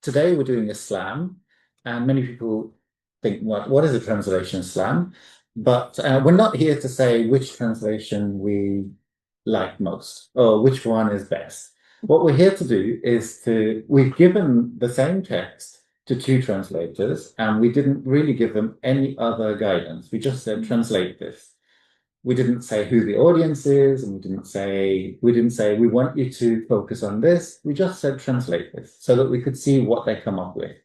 today we're doing a slam, and many people think, what is a translation slam? But we're not here to say which translation we like most or which one is best. What we're here to do is we've given the same text to two translators, and we didn't really give them any other guidance. We just said, translate this. We didn't say who the audience is, and we didn't say we want you to focus on this. We just said translate this so that we could see what they come up with.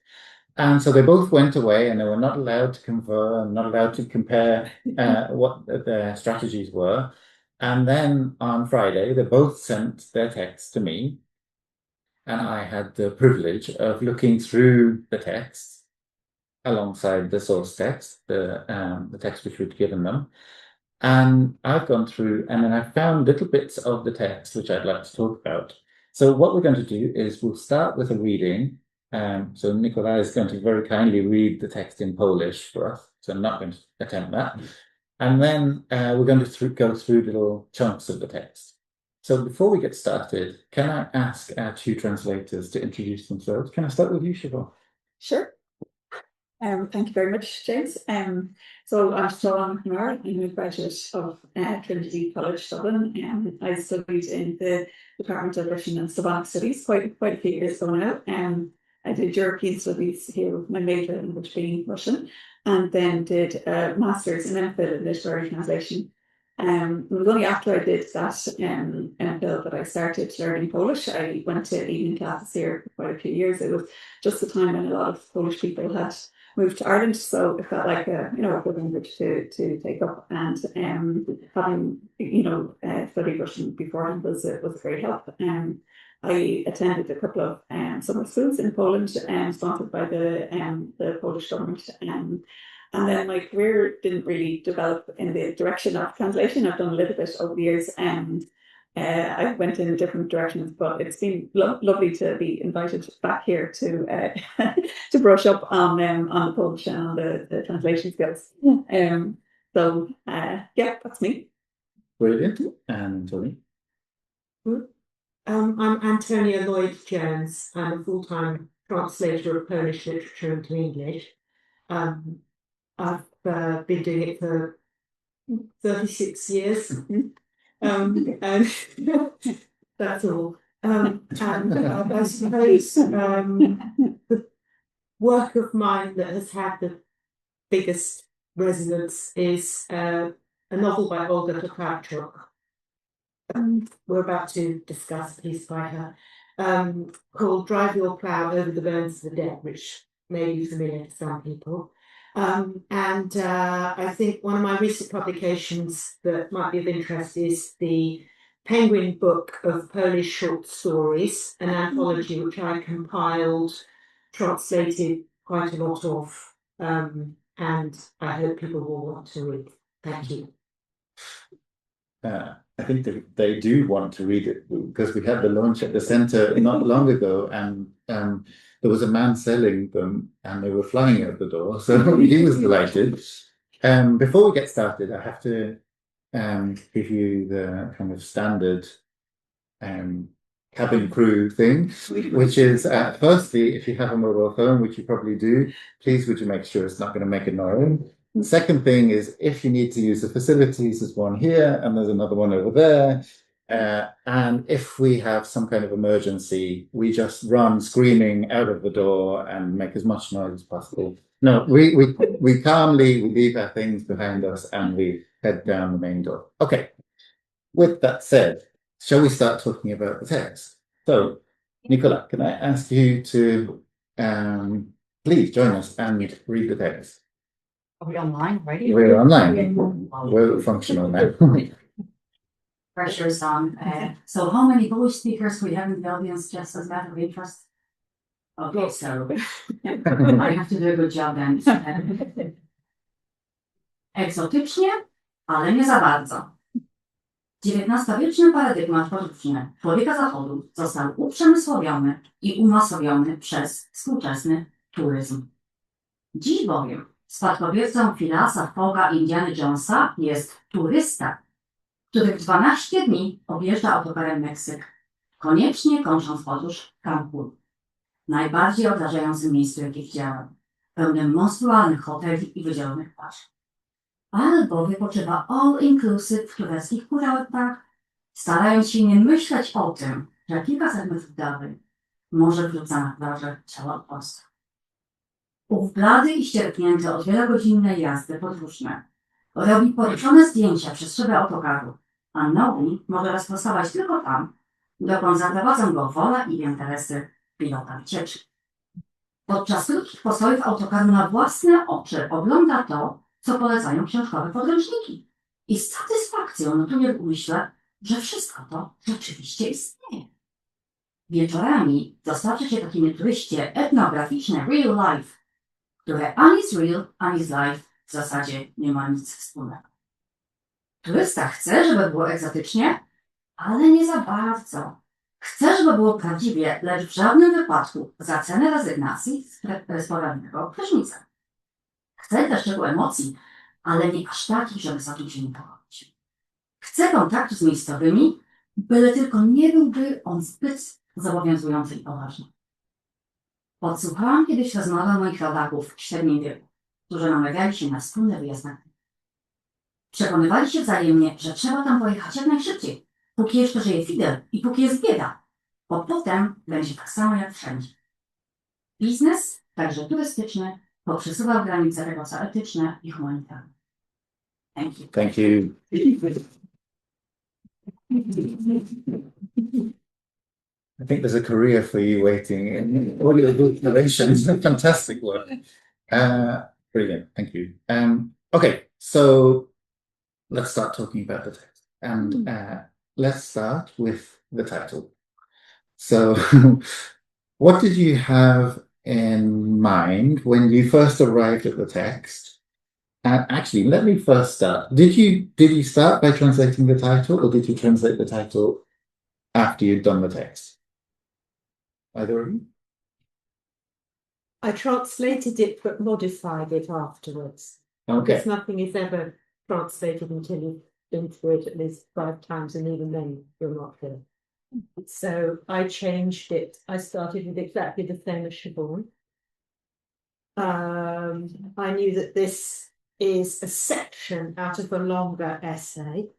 And so they both went away, and they were not allowed to confer and not allowed to compare what their strategies were. And then on Friday, they both sent their text to me, and I had the privilege of looking through the text alongside the source text, the text which we'd given them. And I've gone through, and then I found little bits of the text which I'd like to talk about. So what we're going to do is we'll start with a reading. So Nikolai is going to very kindly read the text in Polish for us. So I'm not going to attempt that. And then we're going to go through little chunks of the text. So before we get started, can I ask our two translators to introduce themselves? Can I start with you, Siobhan? Sure. Thank you very much, James. So I'm Siobhan McNamara. I'm a graduate of Trinity College Dublin. I studied in the Department of Russian and Slavonic Studies quite a few years ago now. I did European Studies here with my major language being Russian, and then did a master's in MPhil in literary translation. It was only after I did that MPhil that I started learning Polish. I went to evening classes here for quite a few years. It was just the time when a lot of Polish people had moved to Ireland, so it felt like a good language to take up. And having studied Russian beforehand was a great help. I attended a couple of summer schools in Poland, sponsored by the Polish government. And then my career didn't really develop in the direction of translation. I've done a little bit over the years, and I went in different directions, but it's been lovely to be invited back here to to brush up on the Polish and on the translation skills. So that's me. Brilliant. And Tony? I'm Antonia Lloyd-Jones. I'm a full-time translator of Polish literature into English. I've been doing it for 36 years, and that's all. And I suppose the work of mine that has had the biggest resonance is a novel by Olga Tokarczuk. We're about to discuss a piece by her called Drive Your Plough Over the Bones of the Dead, which may be familiar to some people. And I think one of my recent publications that might be of interest is the Penguin Book of Polish Short Stories, an anthology which I compiled, translated quite a lot of, and I hope people will want to read. Thank you. I think they do want to read it because we had the launch at the centre not long ago, and there was a man selling them, and they were flying out the door. So he was delighted. Before we get started, I have to give you the kind of standard cabin crew thing, which is firstly, if you have a mobile phone, which you probably do, please would you make sure it's not going to make a noise. The second thing is, if you need to use the facilities, there's one here and there's another one over there. And if we have some kind of emergency, we just run screaming out of the door and make as much noise as possible. No, we calmly leave our things behind us and we head down the main door. Okay. With that said, shall we start talking about the text? So, Nicola, can I ask you to please join us and read the text? Are we online already? We're online. We're functional now. Pressure is on. So how many Polish speakers we have in the audience, just as a matter of interest? Okay, so I have to do a good job then. Egzotycznie, ale nie za bardzo. XIX-wieczny paradygmat podróżny człowieka Zachodu został uprzemysłowiony i umasowiony przez współczesny turyzm. Dziś bowiem spadkobiercą Philasa Fogga i Indiana Jonesa jest turysta, który w 12 dni objeżdża autokarem Meksyk, koniecznie kończąc podróż Cancun. najbardziej odrażającym miejscu, jakie widziałem, pełnym monstrualnych hoteli i wydzielonych plaż. Albo wypoczywa all-inclusive w tureckich kurortach, starając się nie myśleć o tym, że kilkaset metrów dalej może wrzuca na plażę ciała obcych. Ów blady i ścierpnięty od wielogodzinnej jazdy podróżny robi poruszone zdjęcia przez szybę autokaru, a nogi może rozprostować tylko tam, dokąd zaprowadzą go wola i interesy pilota wycieczki. Podczas krótkich postojów autokaru na własne oczy ogląda to, co polecają książkowe podręczniki. I z satysfakcją notuje w umyśle, że wszystko to rzeczywiście istnieje. Wieczorami dostarcza się takim turyście etnograficzne real life, które ani z real, ani z life w zasadzie nie ma nic wspólnego. Turysta chce, żeby było egzotycznie, ale nie za bardzo. Chce, żeby było prawdziwie, lecz w żadnym wypadku za cenę rezygnacji z porannego prysznica. Chce też czego emocji, ale nie aż takich, żeby za tym się nie pogodzić. Chce kontaktu z miejscowymi, byle tylko nie byłby on zbyt zobowiązujący i poważny. Podsłuchałam kiedyś rozmowę moich rodaków w średnim wieku, którzy namawiali się na wspólny wyjazd na Krym. Przekonywali się wzajemnie, że trzeba tam pojechać jak najszybciej, póki jeszcze żyje Fidel i póki jest bieda, bo potem będzie tak samo jak wszędzie. Biznes, także turystyczny, poprzesuwał granice tego, co etyczne i humanitarne. Thank you. Thank you. I think there's a career for you waiting in audio book narrations. Fantastic work. Brilliant. Thank you. Okay, so let's start talking about the text. And let's start with the title. So what did you have in mind when you first arrived at the text? And actually, let me first start. Did you start by translating the title, or did you translate the title after you'd done the text? Either of you? I translated it but modified it afterwards. Okay. Because nothing is ever translated until you've been through it at least 5 times, and even then you're not there. So I changed it. I started with exactly the same as Siobhan. I knew that this is a section out of a longer essay.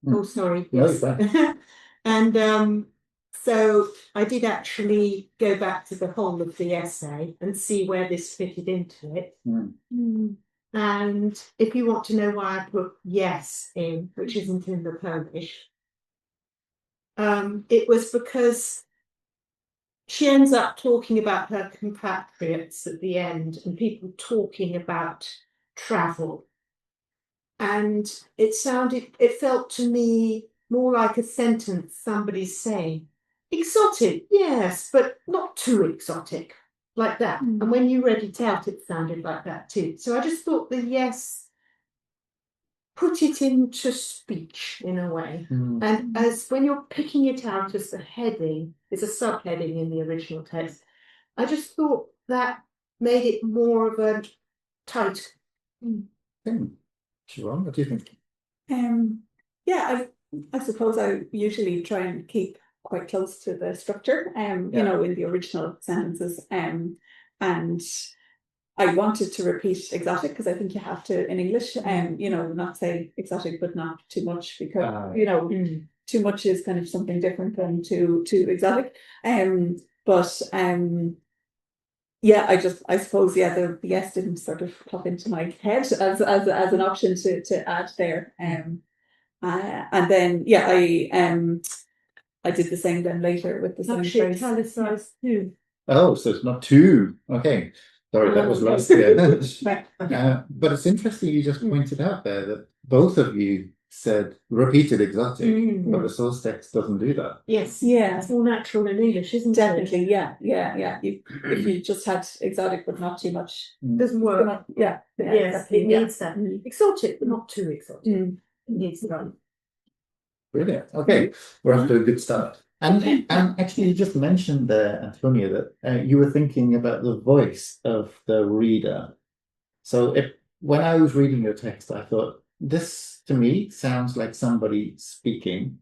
Oh, sorry. No, Yes. it's And so I did actually go back to the whole of the essay and see where this fitted into it. And if you want to know why I put yes in, which isn't in the Polish, it was because she ends up talking about her compatriots at the end and people talking about travel. And it felt to me more like a sentence somebody's saying, exotic, yes, but not too exotic, like that. And when you read it out, it sounded like that too. So I just thought the yes put it into speech in a way. And as when you're picking it out as a heading, it's a subheading in the original text, I just thought that made it more of a title. Siobhan, what do you think? Yeah, I suppose I usually try and keep quite close to the structure, you know, in the original sentences. And I wanted to repeat exotic because I think you have to in English, you know, not say exotic, but not too much because, you know, too much is kind of something different than too exotic. But yeah, I suppose, yeah, the yes didn't sort of pop into my head as an option to add there. And then, yeah, I did the same then later with the same phrase. Italicized too. Oh, so it's not two. Okay. Sorry, that was last year. But it's interesting you just pointed out there that both of you said repeated exotic, but the source text doesn't do that. Yes. Yeah. It's more natural in English, isn't Definitely, it? yeah. If you just had exotic but not too much. Doesn't work. Yeah. Yes, exactly, it needs that. Exotic, but not too exotic. It needs that. Brilliant. Okay, we're off to a good start. And actually, you just mentioned there, Antonia, that you were thinking about the voice of the reader. So when I was reading your text, I thought, this to me sounds like somebody speaking.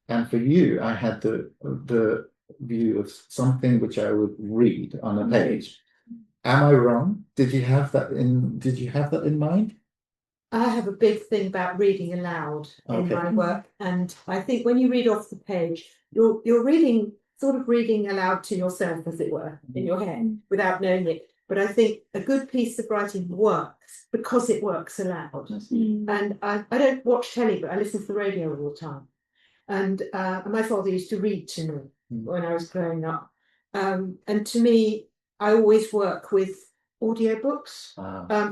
And for you, I had the view of something which I would read on a page. Am I wrong? Did you have that in mind? I have a big thing about reading aloud in my work, and I think when you read off the page, you're reading aloud to yourself, as it were, in your head without knowing it. But I think a good piece of writing works because it works aloud. And I don't watch telly, but I listen to the radio all the time. And my father used to read to me when I was growing up. And to me, I always work with audiobooks.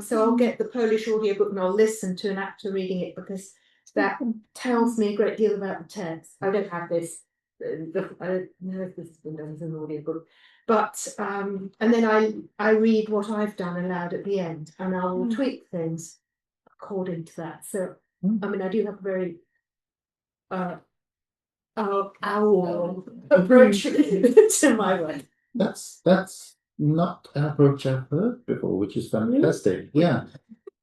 So I'll get the Polish audiobook and I'll listen to an actor reading it because that tells me a great deal about the text. I don't have this. I don't know if this has been done as an audiobook. But and then I read what I've done aloud at the end, and I will tweak things according to that. So I mean, I do have a very owl approach to my work. That's not an approach I've heard before, which is fantastic. Yeah.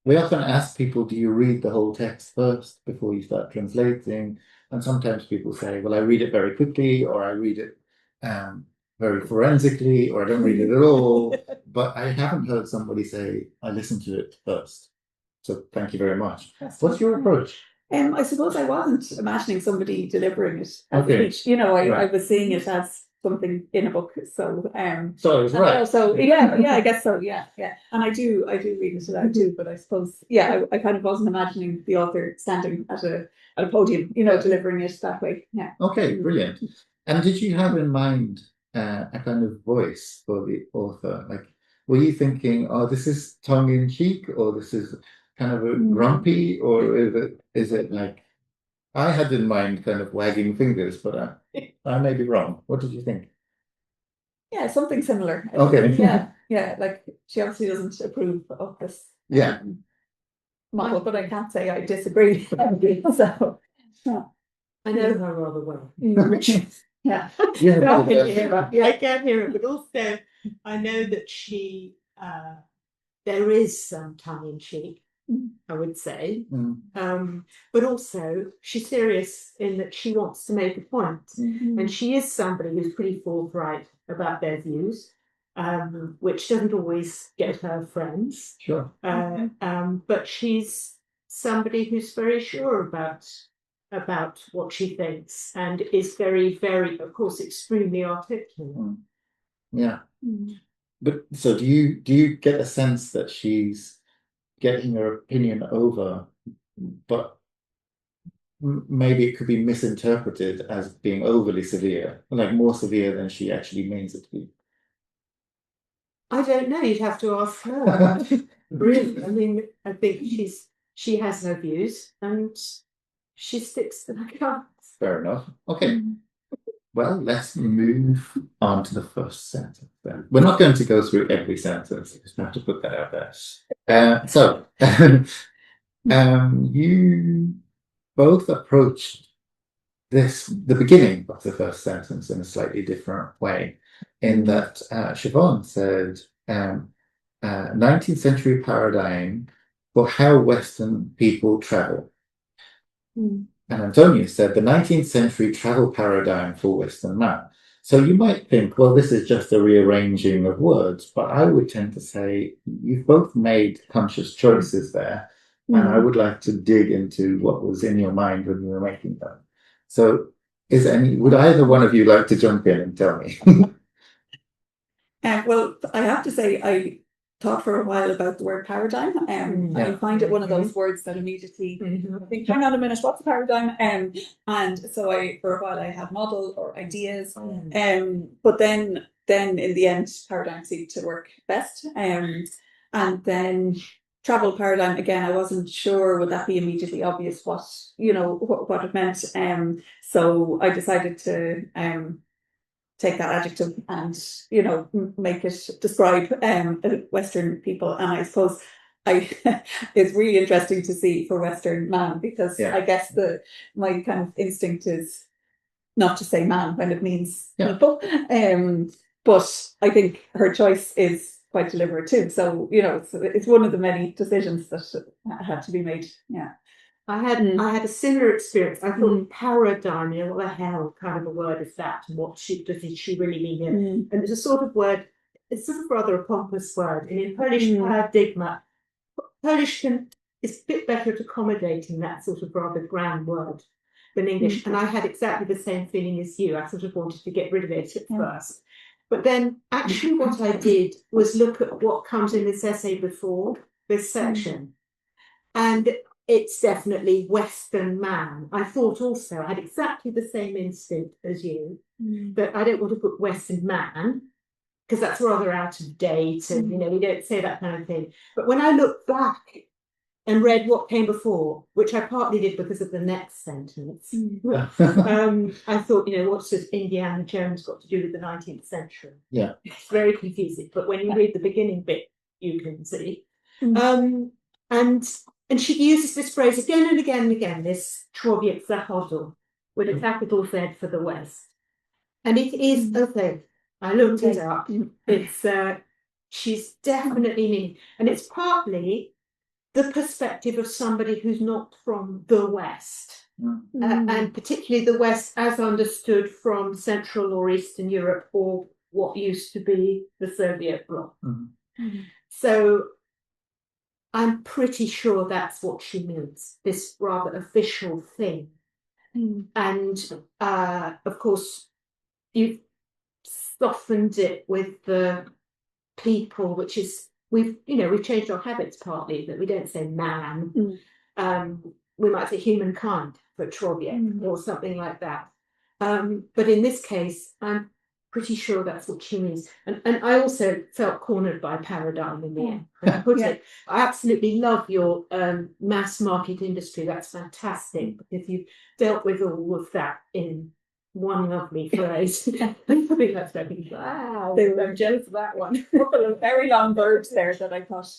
We often ask people, do you read the whole text first before you start translating? And sometimes people say, well, I read it very quickly, or I read it very forensically, or I don't read it at all. But I haven't heard somebody say, I listen to it first. So thank you very much. What's your approach? I suppose I wasn't imagining somebody delivering it as Okay. each, you know, I was seeing it as something in a book. So So it was right. So yeah, I guess so. Yeah. And I do read it aloud too, but I suppose I kind of wasn't imagining the author standing at a podium, you know, delivering it that way. Yeah. Okay, brilliant. And did you have in mind a kind of voice for the author? Like, were you thinking, oh, this is tongue in cheek, or this is kind of a grumpy, or is it like, I had in mind kind of wagging fingers, but I may be wrong. What did you think? Yeah, something similar. Okay. Yeah. Like she obviously doesn't approve of this. Yeah. Model, but I can't say I disagree. So I know her rather well. Yeah. I can hear it, but also I know that she there is some tongue in cheek, I would say. But also she's serious in that she wants to make a point. And she is somebody who's pretty forthright about their views, which doesn't always get her friends. Sure. But she's somebody who's very sure about what she thinks and is very, very, of course, extremely articulate. Yeah. But so do you get a sense that she's getting her opinion over, but maybe it could be misinterpreted as being overly severe, like more severe than she actually means it to be? I don't know, you'd have to ask her. Really, I mean, I think she has her views and she sticks to the guns. Fair enough. Okay. Well, let's move on to the first sentence then. We're not going to go through every sentence, I just have to put that out there. So you both approached the beginning of the first sentence in a slightly different way, in that Siobhan said 19th century paradigm for how Western people travel. And Antonio said the 19th century travel paradigm for Western man. So you might think, well, this is just a rearranging of words, but I would tend to say you've both made conscious choices there. And I would like to dig into what was in your mind when you were making them. So would either one of you like to jump in and tell me? Well, I have to say, I thought for a while about the word paradigm. I find it one of those words that immediately think, hang on a minute, what's a paradigm? And so for a while I had model or ideas. But then in the end, paradigm seemed to work best. And then travel paradigm, again, I wasn't sure would that be immediately obvious what it meant. So I decided to take that adjective and make it describe Western people. And I suppose it's really interesting to see for Western man, because I guess my kind of instinct is not to say man when it means people. But I think her choice is quite deliberate too. So it's one of the many decisions that had to be made. Yeah. I had a similar experience. I thought paradigm, what the hell kind of a word is that? And what does she really mean here? And it's a sort of word, it's sort of rather a pompous word. And in Polish, paradigma, Polish is a bit better at accommodating that sort of rather grand word than English. And I had exactly the same feeling as you. I sort of wanted to get rid of it at first. But then actually what I did was look at what comes in this essay before this section. And it's definitely Western man. I thought also, I had exactly the same instinct as you, that I don't want to put Western man, because that's rather out of date and, we don't say that kind of thing. But when I look back and read what came before, which I partly did because of the next sentence, I thought, what does Indiana Jones got to do with the 19th century? Yeah. It's very confusing. But when you read the beginning bit, you can see. And she uses this phrase again and again and again, this Człowiek Zachodu, with a capital Z for the West. And it is a thing. I looked it up. It's she's definitely meaning, and it's partly the perspective of somebody who's not from the West, and particularly the West as understood from Central or Eastern Europe, or what used to be the Soviet bloc. So I'm pretty sure that's what she means, this rather official thing. And of course, you've softened it with the people, which is we've changed our habits partly, that we don't say man. We might say humankind for Człowiek or something like that. But in this case, I'm pretty sure that's what she means. And I also felt cornered by paradigm in the end. I absolutely love your mass market industry. That's fantastic, because you've dealt with all of that in one lovely phrase. I think that's very wow. I'm jealous of that one. A couple of very long verbs there that I thought,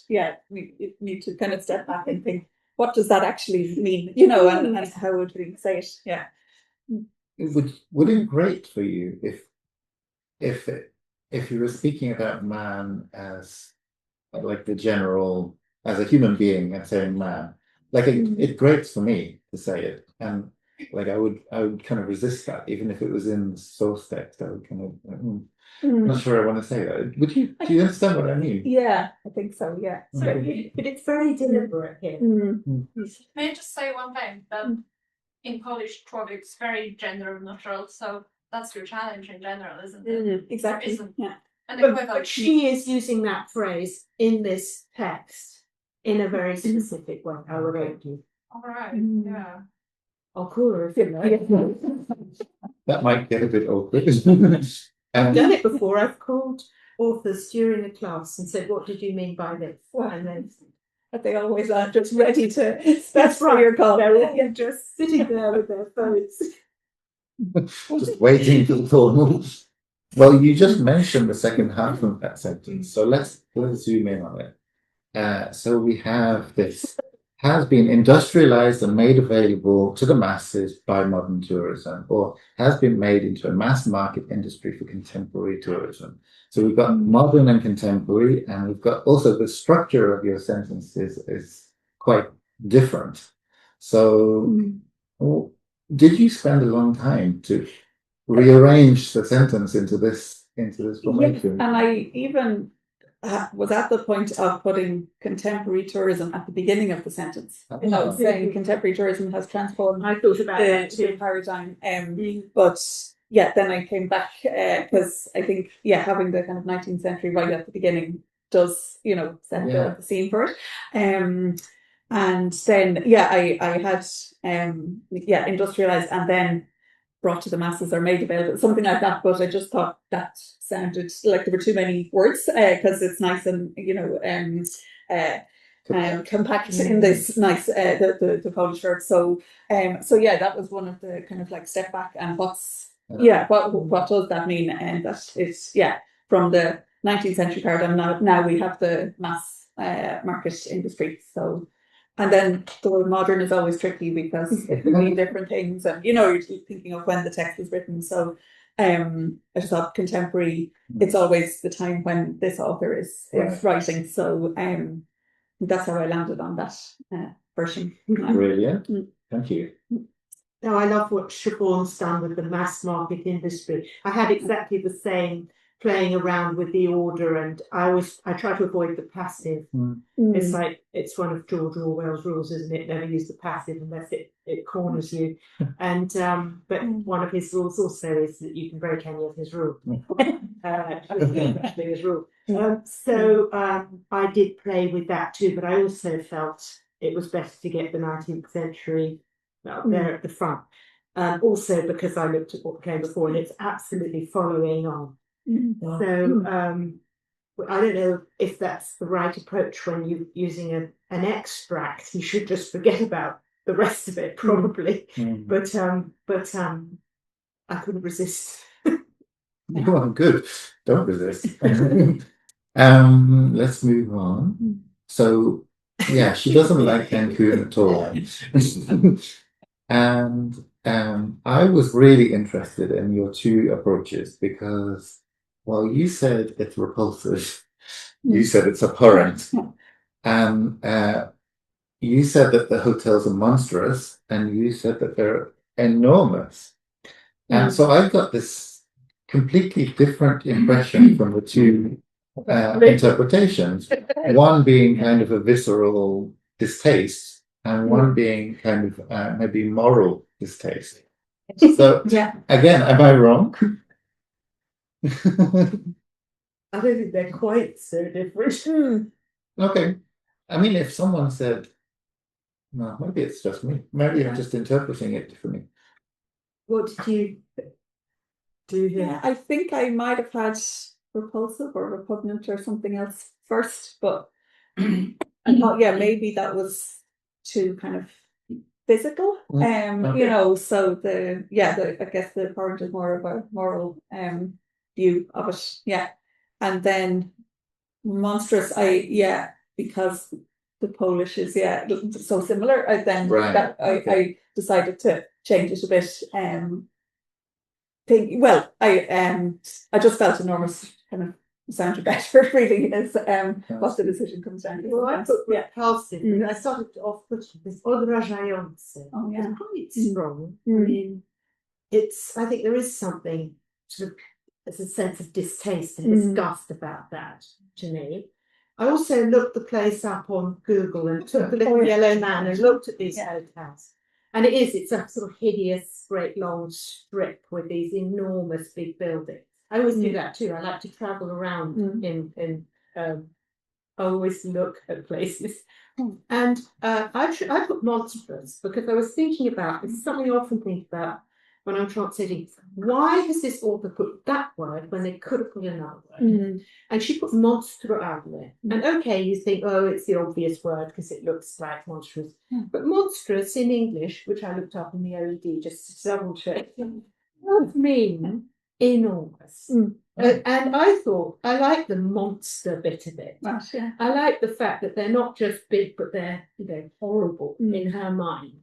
we need to kind of step back and think, what does that actually mean? And how would we say it? Yeah. It would it be great for you if you were speaking about man as like the general, as a human being, and saying man, like it grates for me to say it, and like I would kind of resist that, even if it was in the source text. I would kind of I'm not sure I want to say that. Would you? Do you understand what I mean? Yeah, I think so. Yeah. But it's very deliberate here. May I just say one thing, that in Polish, człowiek is very gender neutral, so that's your challenge in general, isn't it? Exactly. Isn't Yeah. an But equivalent. she is using that phrase in this text in a very specific way, I would argue. All right. Yeah. I'll call her if you like. That might get a bit awkward. I've done it before. I've called authors during a class and said, "What did you mean by this?" And then They always are just ready to. that's right. Your call. They're all just sitting there with their phones. Just waiting for the formal. Well, you just mentioned the second half of that sentence, so let's zoom in on it. So we have this has been industrialized and made available to the masses by modern tourism, or has been made into a mass market industry for contemporary tourism. So we've got modern and contemporary, and we've got also the structure of your sentences is quite different. So did you spend a long time to rearrange the sentence into this formation? And I even was at the point of putting contemporary tourism at the beginning of the sentence. Saying contemporary tourism has transformed I thought about that the too. paradigm. But then I came back because I think having the kind of 19th century right at the beginning does set the scene for it. And then I had industrialized and then brought to the masses or made available, something like that. But I just thought that sounded like there were too many words because it's nice and compact in this nice the Polish verb. So that was one of the kind of like step back and what does that mean? And that it's from the 19th century paradigm now we have the mass market industry. So. And then the word modern is always tricky because it can mean different things, and you're thinking of when the text was written. So I just thought contemporary, it's always the time when this author is writing. So that's how I landed on that version. Brilliant. Thank you. Now, I love what Siobhan's done with the mass market industry. I had exactly the same, playing around with the order, and I try to avoid the passive. It's like, it's one of George Orwell's rules, isn't it? Never use the passive unless it corners you. And but one of his rules also is that you can break any of his rules. His rule. So I did play with that too, but I also felt it was better to get the 19th century up there at the front. Also because I looked at what came before, and it's absolutely following on. So I don't know if that's the right approach when you're using an extract. You should just forget about the rest of it, probably. But I couldn't resist. Well, good. Don't resist. Let's move on. So, yeah, she doesn't like Cancun at all. And I was really interested in your two approaches because, well, you said it's repulsive, you said it's abhorrent, and you said that the hotels are monstrous, and you said that they're enormous. And so I've got this completely different impression from the two interpretations, one being kind of a visceral distaste, and one being kind of maybe moral distaste. So, again, am I wrong? I don't think they're quite so different. Okay. I mean, if someone said, no, maybe it's just me. Maybe I'm just interpreting it differently. What did you do here? Yeah, I think I might have had repulsive or repugnant or something else first, but I thought, maybe that was too kind of physical. You know, so I guess the abhorrent is more of a moral view of it. Yeah. And then monstrous, because the Polish is so similar, I decided to change it a bit. I just felt enormous kind of sounded better really is what the decision comes down to. Well, I put repulsive. I started off putting this odrażające. Oh yeah. It's quite strong. I mean, I think there is something sort of, there's a sense of distaste and disgust about that to me. I also looked the place up on Google and took a little yellow man and looked at these hotels. And it's a sort of hideous, great long strip with these enormous big buildings. I always do that too. I like to travel around I always look at places. And I put monstrous because I was thinking about, this is something I often think about when I'm translating, why has this author put that word when they could have put another word? And she put monstruable. And okay, you think, oh, it's the obvious word because it looks like monstrous. But monstrous in English, which I looked up in the OED just to double check, does mean enormous. And I thought, I like the monster bit of it. I like the fact that they're not just big, but they're horrible in her mind.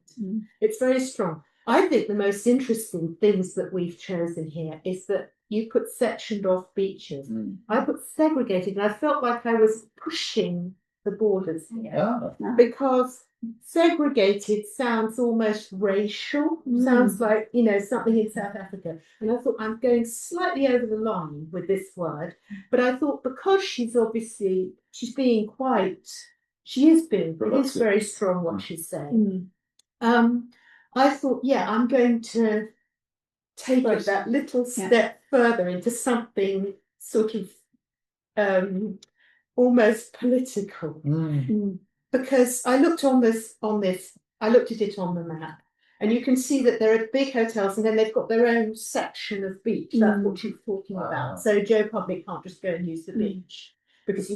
It's very strong. I think the most interesting things that we've chosen here is that you put sectioned off beaches. I put segregated, and I felt like I was pushing the borders here because segregated sounds almost racial, sounds like, something in South Africa. And I thought, I'm going slightly over the line with this word, but I thought because she's being she is very strong what she's saying. I thought, I'm going to take it that little step further into something sort of almost political. Because I looked at it on the map, and you can see that there are big hotels and then they've got their own section of beach. That's what she's talking about. So Joe Public can't just go and use the beach because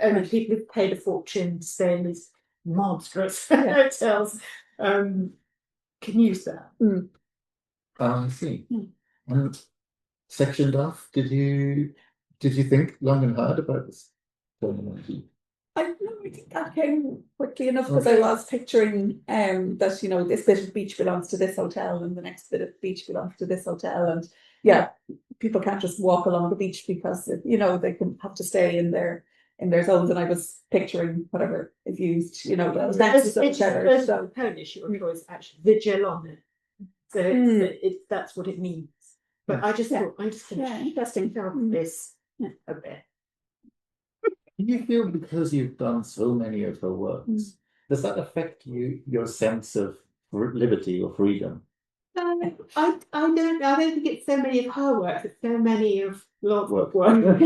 only people who've paid a fortune to stay in these monstrous hotels can use that. I see. Sectioned off. Did you think long and hard about this terminology? I think that came quickly enough because I was picturing that this bit of beach belongs to this hotel and the next bit of beach belongs to this hotel, and people can't just walk along the beach because they can have to stay in their in their zones, and I was picturing whatever is used, you know, It's senses of each other. So Polish, your choice actually wydzielony. So it's that's what it means. But I just thought I just interesting. this a bit. Do you feel because you've done so many of her works, does that affect your sense of liberty or freedom? I don't think it's so many of her works, it's so many of lots of work.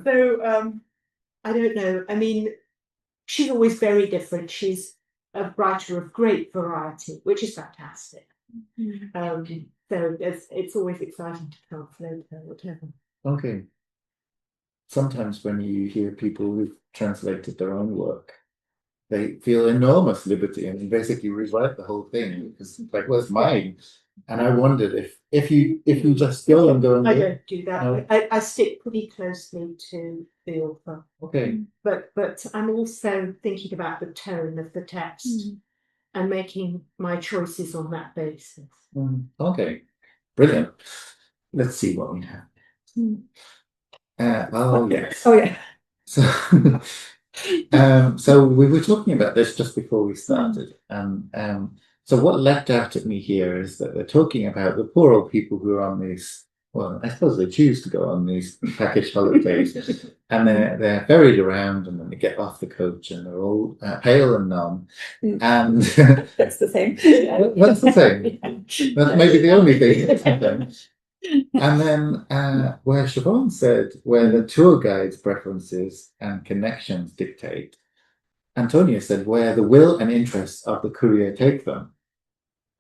So I don't know. I mean, she's always very different. She's a writer of great variety, which is fantastic. So it's always exciting to translate her, whatever. Okay. Sometimes when you hear people who've translated their own work, they feel enormous liberty and basically rewrite the whole thing because it's like, well, it's mine. And I wondered if you just go and go and I don't do that. No. I stick pretty closely to the author. Okay. But I'm also thinking about the tone of the text and making my choices on that basis. Okay. Brilliant. Let's see what we have. Oh yes. Oh yeah. So, so we were talking about this just before we started, and so what leapt out at me here is that they're talking about the poor old people who are on these. Well, I suppose they choose to go on these package holidays, and they're ferried around, and then they get off the coach, and they're all pale and numb, and That's the same. that's the same. That's maybe the only thing. And then where Siobhan said, where the tour guide's preferences and connections dictate, Antonia said, where the will and interests of the courier take them.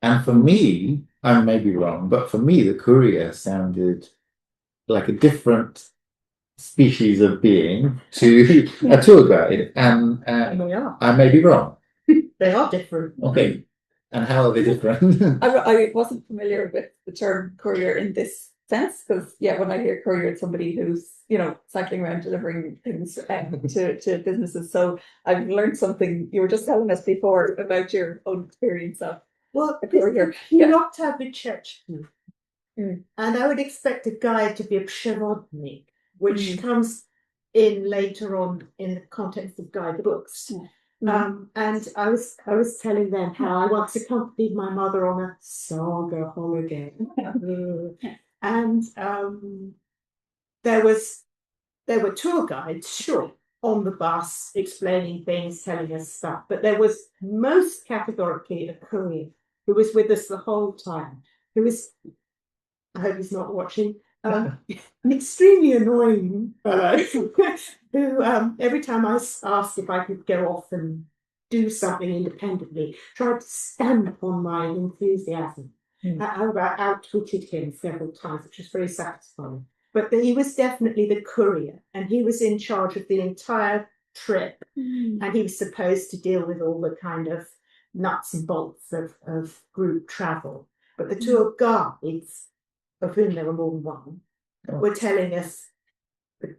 And for me, I may be wrong, but for me, the courier sounded like a different species of being to a tour guide. And I may be wrong. They are different. Okay. And how are they different? I wasn't familiar with the term courier in this sense because, when I hear courier, it's somebody who's, cycling around delivering things to businesses. So I've learned something. You were just telling us before about your own experience of a courier. You not have a church. And I would expect a guide to be a przewodnik, which comes in later on in the context of guidebooks. And I was telling them how I once accompanied my mother on a saga holiday, and there were tour guides, sure, on the bus explaining things, telling us stuff, but there was most categorically a courier who was with us the whole time. Who was, I hope he's not watching. An extremely annoying fellow who every time I asked if I could go off and do something independently, tried to stamp on my enthusiasm. I outwitted him several times, which was very satisfying. But he was definitely the courier, and he was in charge of the entire trip, and he was supposed to deal with all the kind of nuts and bolts of group travel. But the tour guides, of whom there were more than one, were telling us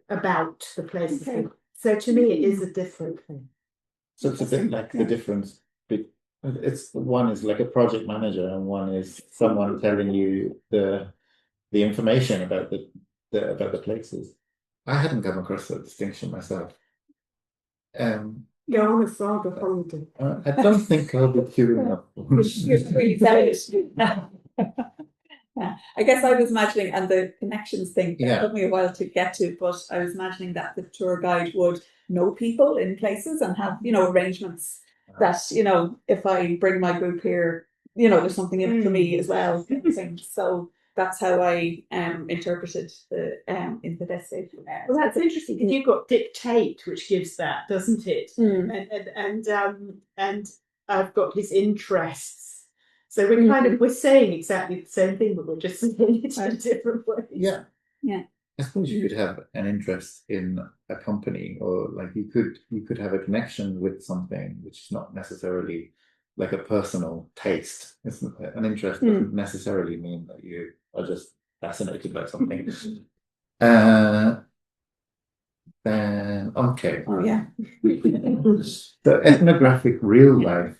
about the places. Okay. So to me, it is a different thing. So it's a bit like the difference. It's one is like a project manager, and one is someone telling you the information about the places. I hadn't come across that distinction myself. Go on a saga holiday. I don't think I'll be queuing up. I guess I was imagining, and the connections thing took me a while to get to, but I was imagining that the tour guide would know people in places and have, arrangements that, if I bring my group here, there's something in it for me as well. So that's how I interpreted the in the essay. Well, that's interesting because you've got dictate, which gives that, doesn't it? And I've got his interests. So we're saying exactly the same thing, but we're just saying it in different ways. Yeah. I suppose you could have an interest in a company, or like you could have a connection with something which is not necessarily like a personal taste. An interest doesn't necessarily mean that you are just fascinated by something. Then okay. Oh yeah. The ethnographic real life.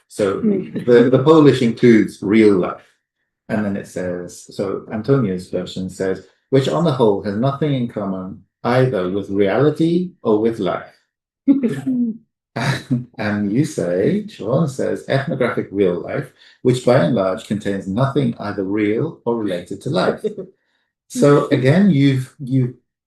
So the Polish includes real life. And then it says, so Antonia's version says, which on the whole has nothing in common either with reality or with life. And you say, Siobhan says, ethnographic real life, which by and large contains nothing either real or related to life. So again,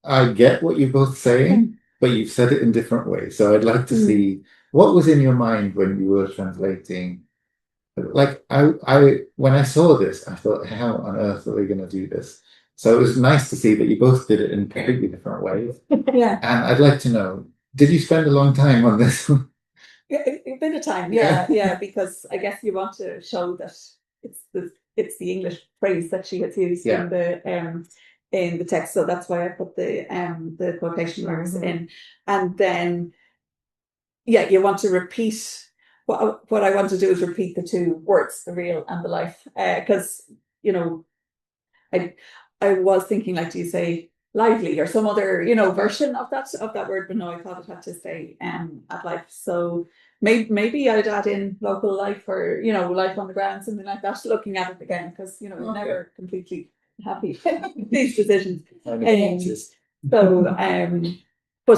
I get what you're both saying, but you've said it in different ways. So I'd like to see what was in your mind when you were translating. Like when I saw this, I thought, how on earth are they going to do this? So it was nice to see that you both did it in completely different ways. Yeah. And I'd like to know, did you spend a long time on this? Yeah, a bit of time, yeah, because I guess you want to show that it's the English phrase that she has used in the text, so that's why I put the quotation marks in, and then you want to repeat what I want to do is repeat the two words, the real and the life, because I was thinking, like, do you say lively or some other version of that word, but no, I thought it had to stay at life. So maybe I'd add in local life, or life on the ground, something like that, looking at it again, because we're never completely happy with these decisions. But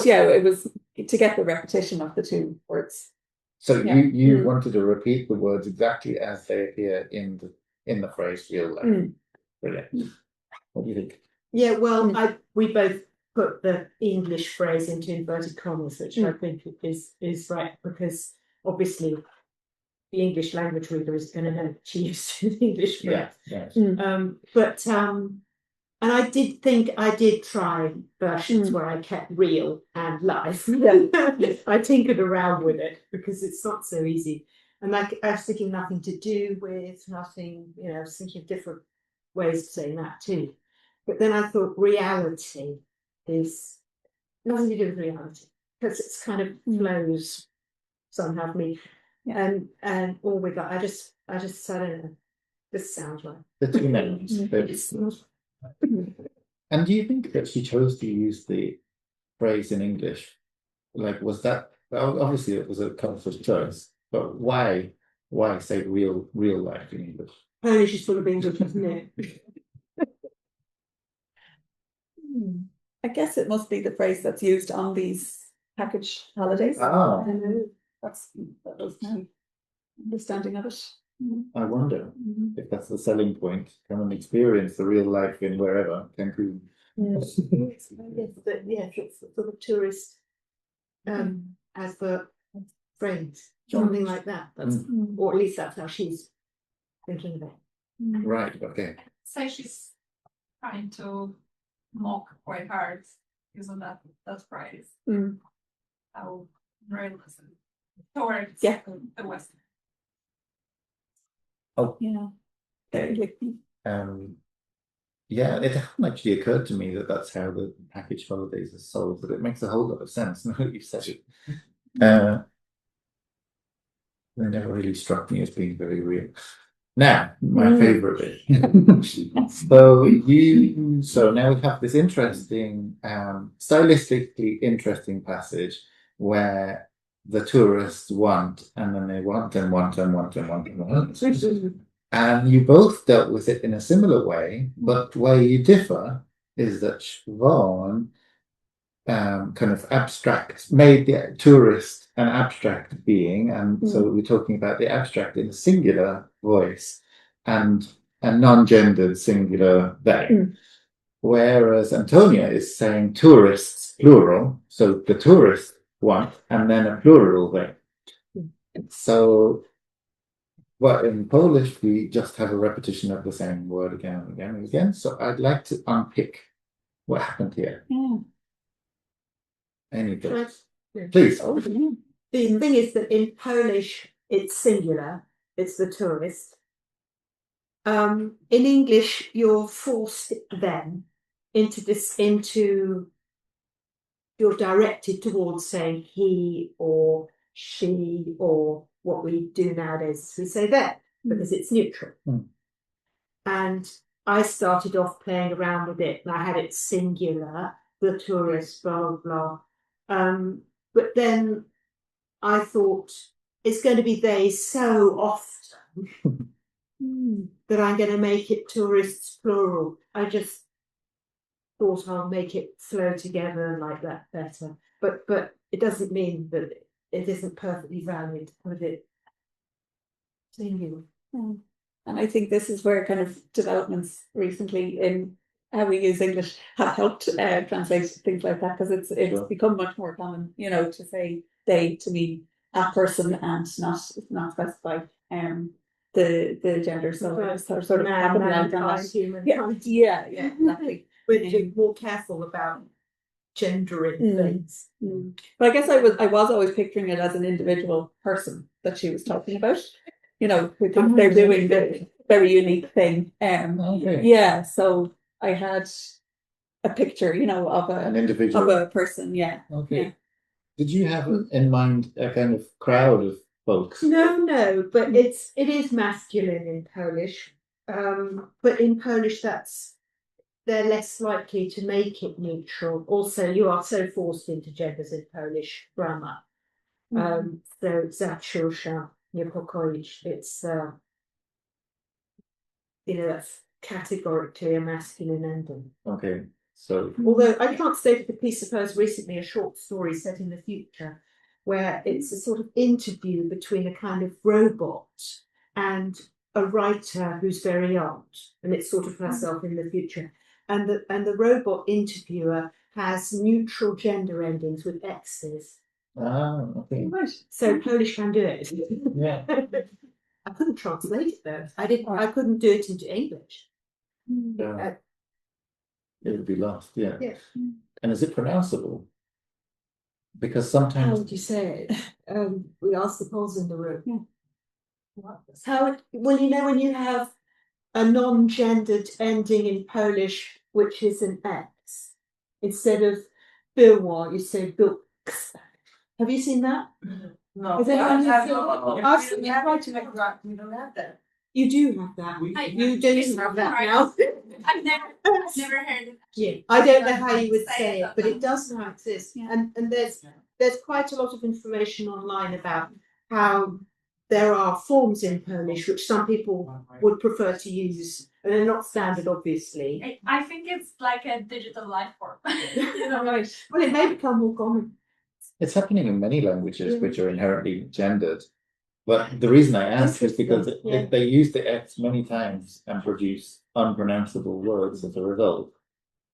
yeah, it was to get the repetition of the two words. So you wanted to repeat the words exactly as they appear in the phrase real life. Brilliant. What do you think? Yeah, well, we both put the English phrase into inverted commas, which I think is right, because obviously the English language reader is going to know to use the English phrase. And I did think I did try versions where I kept real and life. I tinkered around with it because it's not so easy. And I was thinking nothing to do with, nothing, I was thinking of different ways of saying that too. But then I thought reality is nothing to do with reality, because it's kind of flows somehow for me. And all we got, I just said, I don't know, this sounds right. The two names. And do you think that she chose to use the phrase in English? Like, was that, obviously it was a conscious choice, but why say real life in English? Polish is full of English, isn't it? I guess it must be the phrase that's used on these package holidays. That was my understanding of it. I wonder if that's the selling point. Come and experience the real life in wherever Cancun. Yes, it's sort of tourist as the phrase, something like that. That's or at least that's how she's thinking of it. Right, okay. So she's trying to mock quite hard using that phrase. How realism towards the West. Oh yeah. Yeah, it hadn't actually occurred to me that that's how the package holidays are sold, but it makes a whole lot of sense now that you said it. They never really struck me as being very real. Now, my favorite bit. So now we have this interesting, stylistically interesting passage where the tourists want, and then they want and want and want and want and want. And you both dealt with it in a similar way, but where you differ is that Siobhan kind of made the tourist an abstract being, and so we're talking about the abstract in a singular voice and a non-gendered singular they. Whereas Antonia is saying tourists plural, so the tourists want, and then a plural they. So, but in Polish we just have a repetition of the same word again and again and again. So I'd like to unpick what happened here. Any thoughts? Please. The thing is that in Polish it's singular, it's the tourist. In English you're forced then into you're directed towards saying he or she, or what we do nowadays we say that because it's neutral. And I started off playing around with it, and I had it singular, the tourist, blah blah blah. But then I thought it's going to be they so often that I'm going to make it tourists plural. I just thought I'll make it flow together like that better. But it doesn't mean that it isn't perfectly valid with it. Singular. And I think this is where kind of developments recently in how we use English have helped translate things like that, because it's Sure. become much more common, you know, to say they to mean a person and not specify the gender. So it's sort of happened like that. Yeah, exactly. We're more careful about gendering things. But I guess I was always picturing it as an individual person that she was talking about. You know, who think they're doing the very unique thing. Okay. Yeah, so I had a picture, you know, of An a individual. person. Yeah. Okay. Yeah. Did you have in mind a kind of crowd of folks? No, but it is masculine in Polish. But in Polish, they're less likely to make it neutral. Also, you are so forced into genders in Polish grammar. So zaczusza, niepokoić, it's that's categorically a masculine ending. Okay. So Although I translated a piece of hers recently, a short story set in the future, where it's a sort of interview between a kind of robot and a writer who's very old, and it's sort of herself in the future. And the robot interviewer has neutral gender endings with X's. okay. Right. So Polish can do it. Yeah. I couldn't translate it though. I couldn't do it into English. It would be lost, yeah. Yeah. And is it pronounceable? Because How sometimes would you say it? We asked the Poles in the room. Yeah. Well, you know, when you have a non-gendered ending in Polish, which is an X, instead of było, you say books. Have you seen that? No. Has anyone seen that? I've We seen it don't quite we don't have that. You do have that. You don't have that now. I've never heard of Yeah. I don't know how you would say it, but it does now exist. Yeah. And there's quite a lot of information online about how there are forms in Polish which some people would prefer to use, and they're not standard, obviously. I think it's like a digital life form. You know, Right. Well, it may become more common. it's happening in many languages which are inherently gendered. But the reason I ask is because Yeah. they use the X many times and produce unpronounceable words as a result.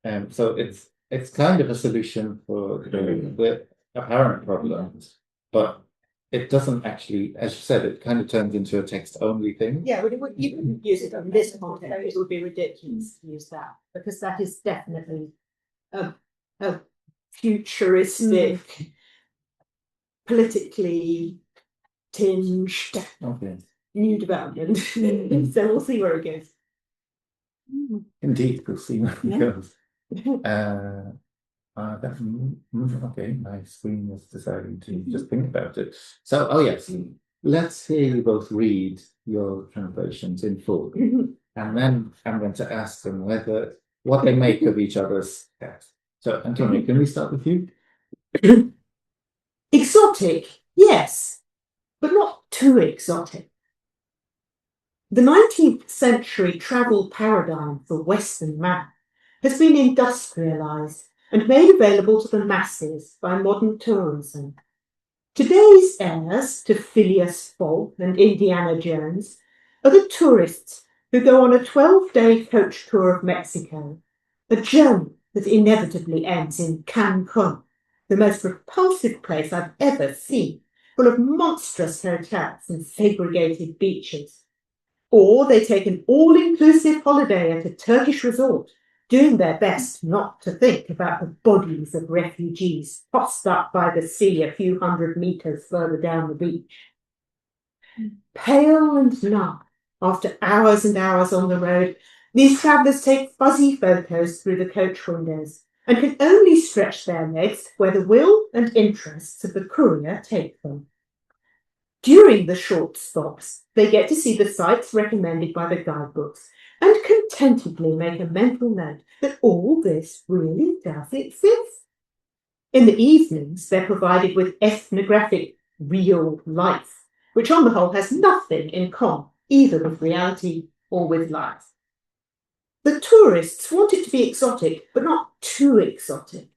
And so it's kind of a solution for the apparent problems, but it doesn't actually, as you said, it kind of turns into a text-only thing. Yeah, but you couldn't use it in this context. It would be ridiculous to use that, because that is definitely a futuristic, politically tinged Okay. new development. So we'll see where it goes. Indeed, we'll see where it Yeah. goes. Okay, my screen is deciding to just think about it. So, oh yes, let's hear you both read your translations in full, and then I'm going to ask them what they make of each other's text. So, Antonio, can we start with you? Exotic, yes, but not too exotic. The 19th century travel paradigm for Western man has been industrialized and made available to the masses by modern tourism. Today's heirs to Phileas Fogg and Indiana Jones are the tourists who go on a 12-day coach tour of Mexico, a journey that inevitably ends in Cancun, the most repulsive place I've ever seen, full of monstrous hotels and segregated beaches. Or they take an all-inclusive holiday at a Turkish resort, doing their best not to think about the bodies of refugees tossed up by the sea a few hundred meters further down the beach. Pale and numb, after hours and hours on the road, these travellers take fuzzy photos through the coach windows and can only stretch their legs where the will and interests of the courier take them. During the short stops, they get to see the sites recommended by the guidebooks and contentedly make a mental note that all this really does exist. In the evenings, they're provided with ethnographic real life, which on the whole has nothing in common either with reality or with life. The tourists want it to be exotic, but not too exotic.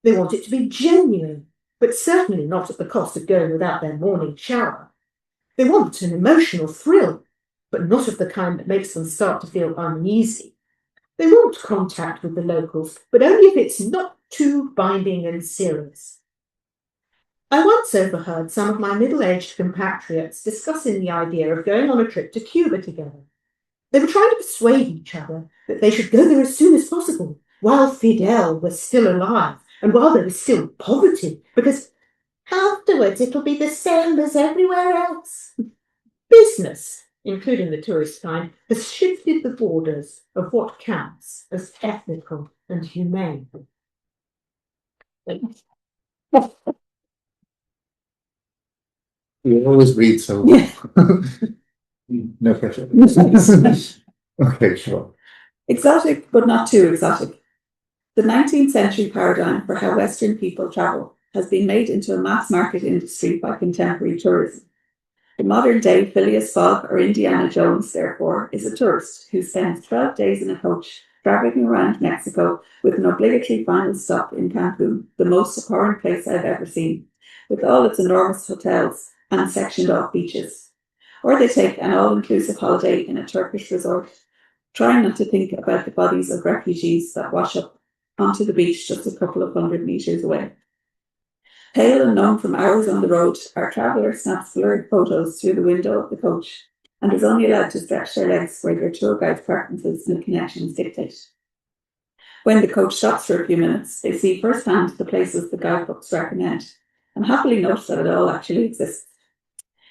They want it to be genuine, but certainly not at the cost of going without their morning shower. They want an emotional thrill, but not of the kind that makes them start to feel uneasy. They want contact with the locals, but only if it's not too binding and serious. I once overheard some of my middle-aged compatriots discussing the idea of going on a trip to Cuba together. They were trying to persuade each other that they should go there as soon as possible, while Fidel was still alive, and while there was still poverty, because afterwards it'll be the same as everywhere else. Business, including the tourist kind, has shifted the borders of what counts as ethical and humane. You always read so well. No pressure. Okay, sure. Exotic, but not too exotic. The 19th century paradigm for how Western people travel has been made into a mass market industry by contemporary tourism. The modern day Phileas Fogg or Indiana Jones, therefore, is a tourist who spends 12 days in a coach traveling around Mexico with an obligatory final stop in Cancun, the most abhorrent place I've ever seen, with all its enormous hotels and sectioned off beaches. Or they take an all-inclusive holiday in a Turkish resort, trying not to think about the bodies of refugees that wash up onto the beach just a couple of 100 metres away. Pale and numb from hours on the road, our traveller snaps blurred photos through the window of the coach and is only allowed to stretch their legs where their tour guide's preferences and connections dictate. When the coach stops for a few minutes, they see firsthand the places the guidebooks recommend and happily note that it all actually exists.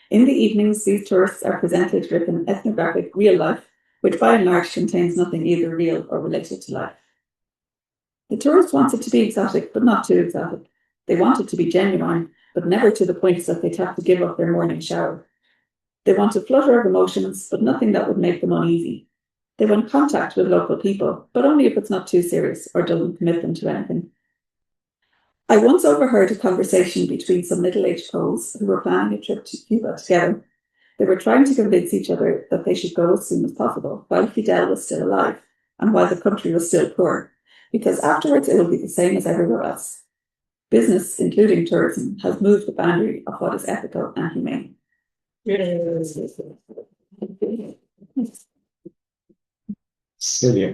In the evenings, these tourists are presented with an ethnographic real life, which by and large contains nothing either real or related to life. The tourist wants it to be exotic, but not too exotic. They want it to be genuine, but never to the point that they'd have to give up their morning shower. They want a flutter of emotions, but nothing that would make them uneasy. They want contact with local people, but only if it's not too serious or doesn't commit them to anything. I once overheard a conversation between some middle-aged Poles who were planning a trip to Cuba together. They were trying to convince each other that they should go as soon as possible, while Fidel was still alive, and while the country was still poor, because afterwards it will be the same as everywhere else. Business, including tourism, has moved the boundary of what is ethical and humane. Brilliant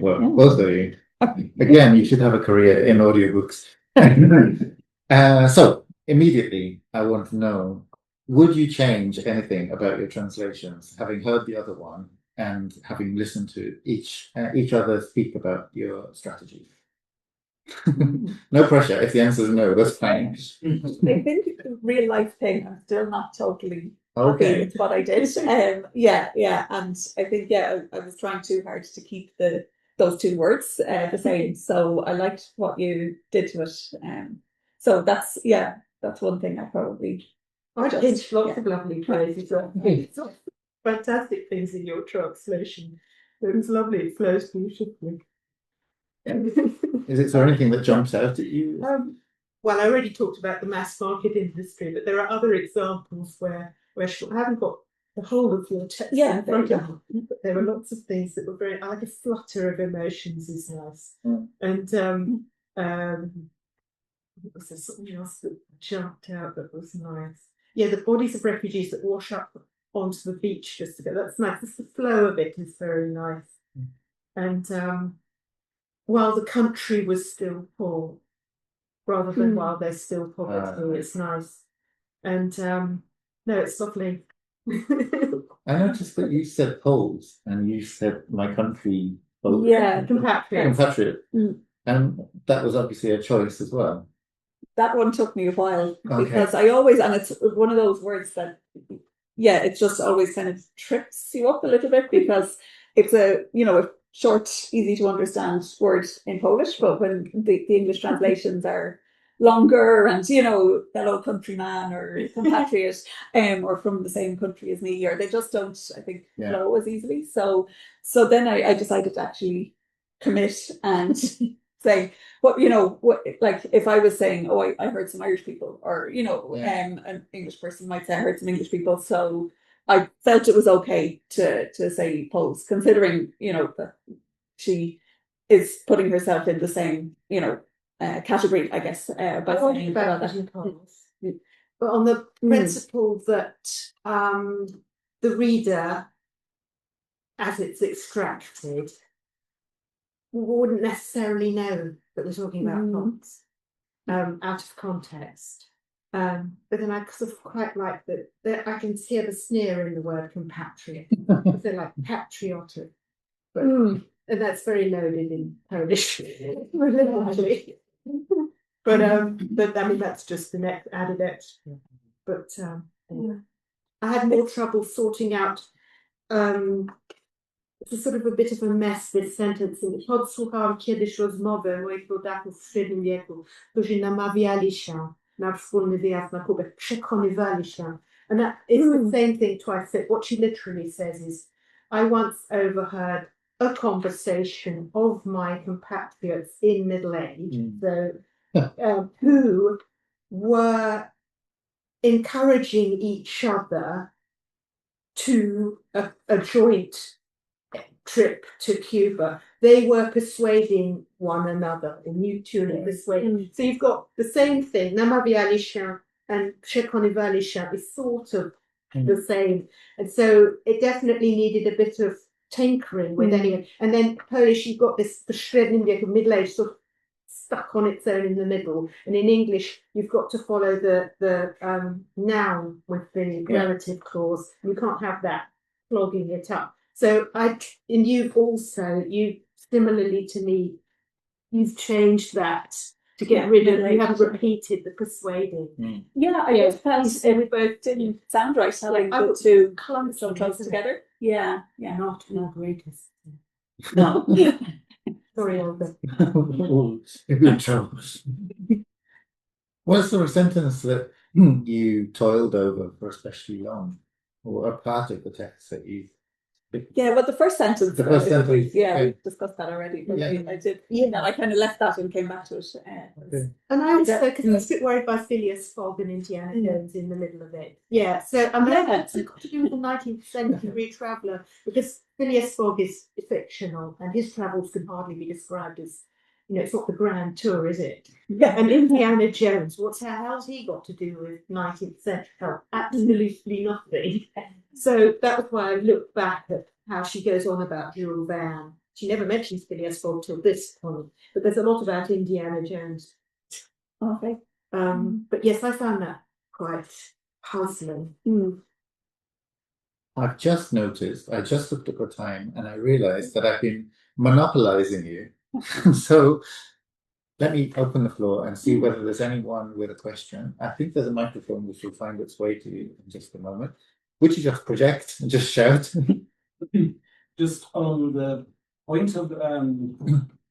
work, both of you. Again, you should have a career in audiobooks. So, immediately, I want to know, would you change anything about your translations, having heard the other one and having listened to each other speak about your strategy? No pressure. If the answer is no, that's fine. I think the real life thing, I'm still not totally happy Okay. with what I did. Yeah, and I think I was trying too hard to keep those two words the same. So I liked what you did to it. So that's one thing I probably. I Just- pinched lots yeah. of lovely phrases. Fantastic things in your translation. It was lovely. It flows beautifully. Is there anything that jumps out at you? Well, I already talked about the mass market industry, but there are other examples where I haven't got the whole of your text Yeah, in front of me, but there were lots of things that were very, I like a flutter of emotions is nice. Mm. And was there something else that jumped out that was nice? Yeah, the bodies of refugees that wash up onto the beach just to go. That's nice. Just the flow of it is very nice. And while the country was still poor, rather than while there's still poverty, it's nice. And no, it's lovely. I noticed that you said Poles and you said my country. Yeah, compatriot. And that was obviously a choice as well. That one took me a while Okay. because I always, and it's one of those words that, it just always kind of trips you up a little bit because it's a short, easy to understand word in Polish, but when the English translations are longer and fellow countryman or compatriot or from the same country as me, or they just don't, I think, flow as easily. So then I decided to actually commit and say what like if I was saying, I heard some Irish people, or an English person might say I heard some English people, so I felt it was okay to say Poles, considering that she is putting herself in the same, category, I guess, by saying about that. that in Polish. But on the principle that the reader, as it's extracted, wouldn't necessarily know that we're talking about plots out of context. But then I sort of quite like that I can hear the sneer in the word compatriot. They're like patriotic. But, and that's very loaded in Polish. But I mean that's just the next added extra. But I had more trouble sorting out it's sort of a bit of a mess, this sentence. Podsłuchałam kiedyś rozmowę moich rodaków w średnim wieku, którzy namawiali się na wspólny wyjazd na Kubę, przekonywali się. And that is the same thing twice. What she literally says is, I once overheard a conversation of my compatriots in middle age, who were encouraging each other to a joint trip to Cuba. They were persuading one another, and you two are persuading. So you've got the same thing, namawiali się and przekonywali się is sort of the same. And so it definitely needed a bit of tinkering with anyone. And then Polish, you've got this, the średnim wieku, middle age, sort of stuck on its own in the middle. And in English, you've got to follow the noun with the relative clause. You can't have that flogging it up. So you similarly to me, you've changed that to get rid of, you haven't repeated the persuading. Yeah, I just felt we both didn't sound right having the two close together. Yeah. Not my greatest. No. Sorry, Olga. You're in trouble. What's the sentence that you toiled over for especially long, or a part of the text that you? Yeah, well, the first sentence. We discussed that already. But Yeah. I did. Yeah, I kind of left that and came back to it. And I also, because I was a bit worried by Phileas Fogg and Indiana Jones in the middle of it. Yeah, so I mean, that's got to do with the 19th century traveller, because Phileas Fogg is fictional, and his travels can hardly be described as, it's not the grand tour, is it? Yeah. And Indiana Jones, what the hell's he got to do with 19th century? Oh, absolutely nothing. So that was why I looked back at how she goes on about Jules Verne. She never mentions Phileas Fogg till this point, but there's a lot about Indiana Jones. Okay. But yes, I found that quite puzzling. I've just noticed, I just looked at the time and I realized that I've been monopolizing you. So let me open the floor and see whether there's anyone with a question. I think there's a microphone which will find its way to you in just a moment. Would you just project and just shout? Just on the point of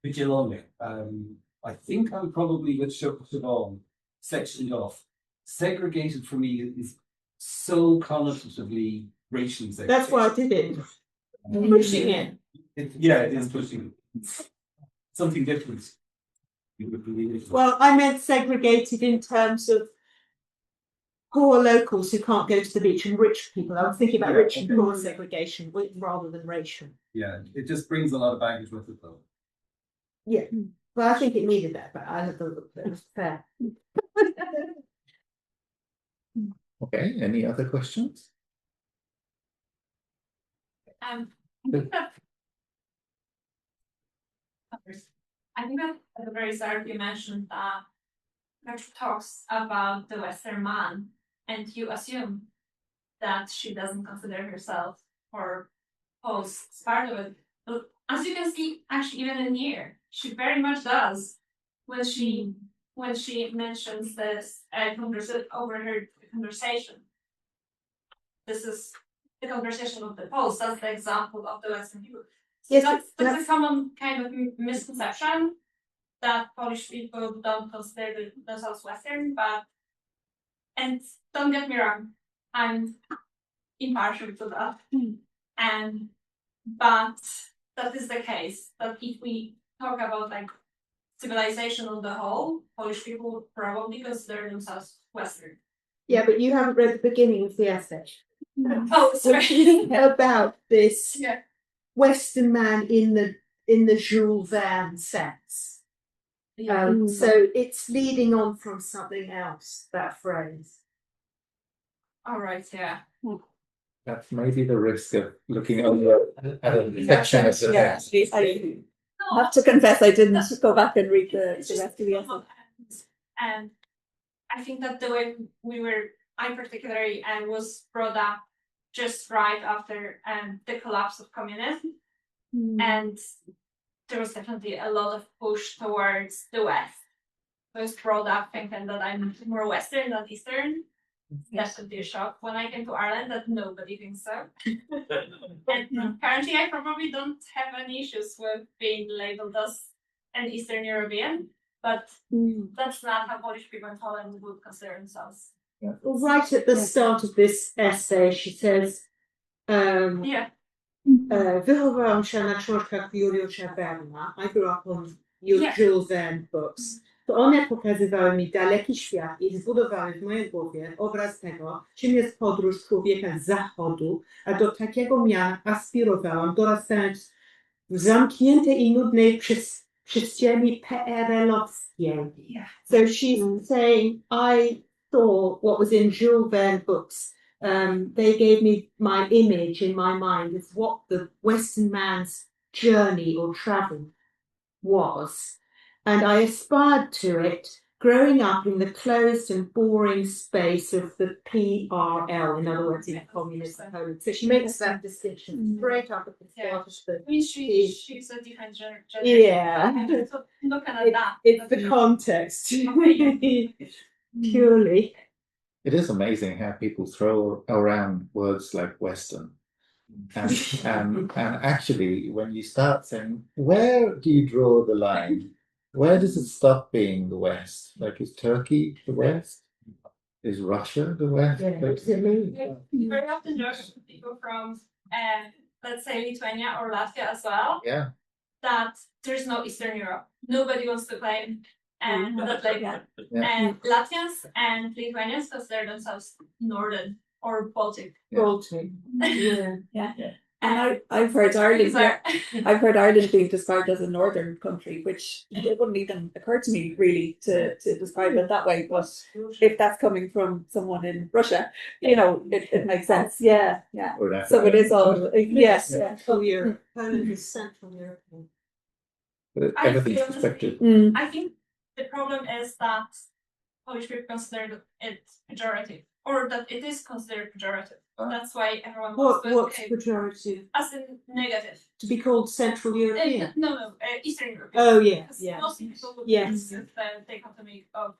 Vigilone, I think I'm probably with Siobhan sectioned off. Segregated for me is so connotatively racially segregated. That's why I did it. Pushing it. It is pushing it. Something different. Well, I meant segregated in terms of poor locals who can't go to the beach and rich people. I was thinking about rich and poor segregation rather than racial. Yeah, it just brings a lot of baggage with it, though. Yeah, well, I think it needed that, but I thought that was fair. Okay, any other questions? I think that at the very start you mentioned that talks about the Western man, and you assume that she doesn't consider herself or post part of it. But as you can see, actually, even in here, she very much does when she mentions this overheard conversation. This is the conversation of the post. That's the example of the Western people. Yes, that's a common kind of misconception that Polish people don't consider themselves Western, and don't get me wrong, I'm impartial to that. But that is the case, that if we talk about like civilization on the whole, Polish people probably consider themselves Western. Yeah, but you haven't read the beginning of the essay. Oh, sorry. About this Western man in the in the Jules Verne sense. So it's leading on from something else, that phrase. All right, yeah. That's maybe the risk of looking over at a section of the Yeah, text. I have to confess I didn't go back and read the rest of the essay. And I think that the way I particularly was brought up just right after the collapse of communism, and there was definitely a lot of push towards the West. I was brought up thinking that I'm more Western than Eastern. That would be a shock when I came to Ireland that nobody thinks so. And currently I probably don't have any issues with being labeled as an Eastern European, but that's not how Polish people in Poland would consider themselves. Well, right at the start of this essay, she says, wychowałam się na książkach Juliusza Verne'a. I grew up on Jules Verne books. To one pokazywały mi daleki świat i zbudowały w mojej głowie obraz tego, czym jest podróż człowieka z zachodu, a do takiego miana aspirowałam, dorastając w zamkniętej i nudnej przestrzeni PRL-owskiej. So she's saying, I saw what was in Jules Verne books. They gave me my image in my mind of what the Western man's journey or travel was. And I aspired to it, growing up in the closed and boring space of the PRL, in other words, in communist Poland. So she makes that distinction straight up at the start of the... I mean, she's a different generation. Yeah. So looking at that. It's the context. Purely. It is amazing how people throw around words like Western. And actually, when you start saying, where do you draw the line? Where does it stop being the West? Like, is Turkey the West? Is Russia the West? Very often there's people from, let's say, Lithuania or Latvia as well. Yeah. That there's no Eastern Europe. Nobody wants to claim that, like, Yeah. Latvians and Lithuanians consider themselves Northern or Baltic. Baltic. Yeah. And I've heard Ireland. I've heard Ireland being described as a northern country, which it wouldn't even occur to me really to describe it that way. But if that's coming from someone in Russia, it makes sense. Yeah. So it is all yes. Central Europe. Poland is Central Europe. Everything's perspective. I think the problem is that Polish people consider it pejorative, or that it is considered pejorative. That's why everyone What's pejorative? As in negative. To be called Central European? No, Eastern European. Oh, yeah. Most people would they come to me of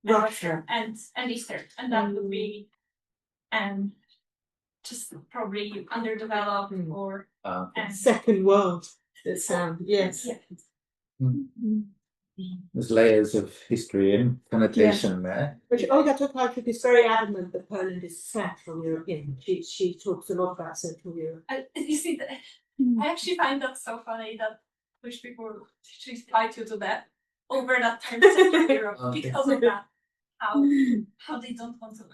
Russia and Eastern, and that would be just probably underdeveloped or second world. That sound, yes. There's layers of history and connotation there. Which Olga Tokarczuk is very adamant that Poland is Central European. She talks a lot about Central Europe. You see, I actually find that so funny that Polish people actually fight you to death over that term Central Europe because of that. How they don't want to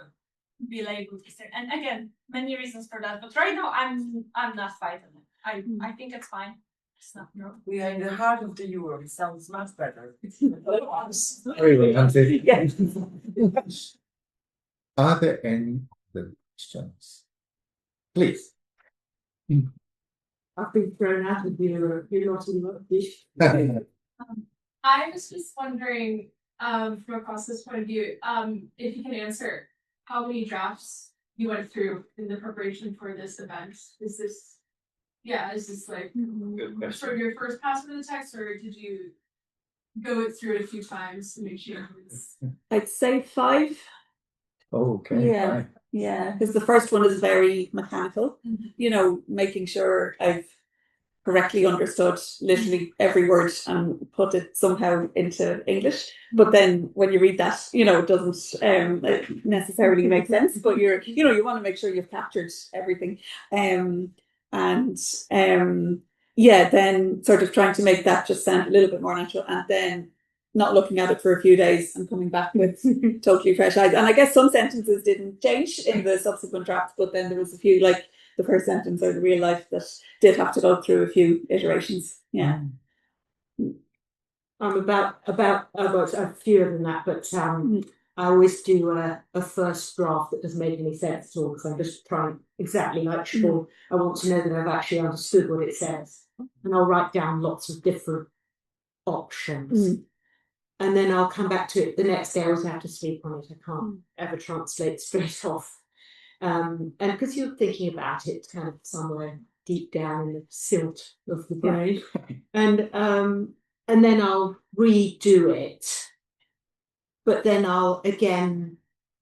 be labeled Eastern. And again, many reasons for that. But right now I'm not fighting it. I think it's fine. It's not no. We are in the heart of the Euro. It sounds much better. Really, Are there any other questions? Please. I've been thrown out of the Euro. You're not in rugby. I was just wondering, from a process point of view, if you can answer how many drafts you went through in the preparation for this event. Is this like sort of your first pass for the text, or did you go through it a few times to make sure it's... I'd say 5. Oh, okay. Yeah, because the first one is very mechanical, making sure I've correctly understood literally every word and put it somehow into English. But then when you read that, it doesn't necessarily make sense, but you want to make sure you've captured everything. Then sort of trying to make that just sound a little bit more natural, and then not looking at it for a few days and coming back with totally fresh eyes. And I guess some sentences didn't change in the subsequent drafts, but then there was a few, like the first sentence out of real life that did have to go through a few iterations. Yeah. I'm about a fewer than that, but I always do a first draft that doesn't make any sense at all, because I'm just trying exactly like Sean. I want to know that I've actually understood what it says, and I'll write down lots of different options. And then I'll come back to it the next day. I always have to sleep on it. I can't ever translate straight off. And because you're thinking about it kind of somewhere deep down in the silt of the brain. And then I'll redo it. But then I'll again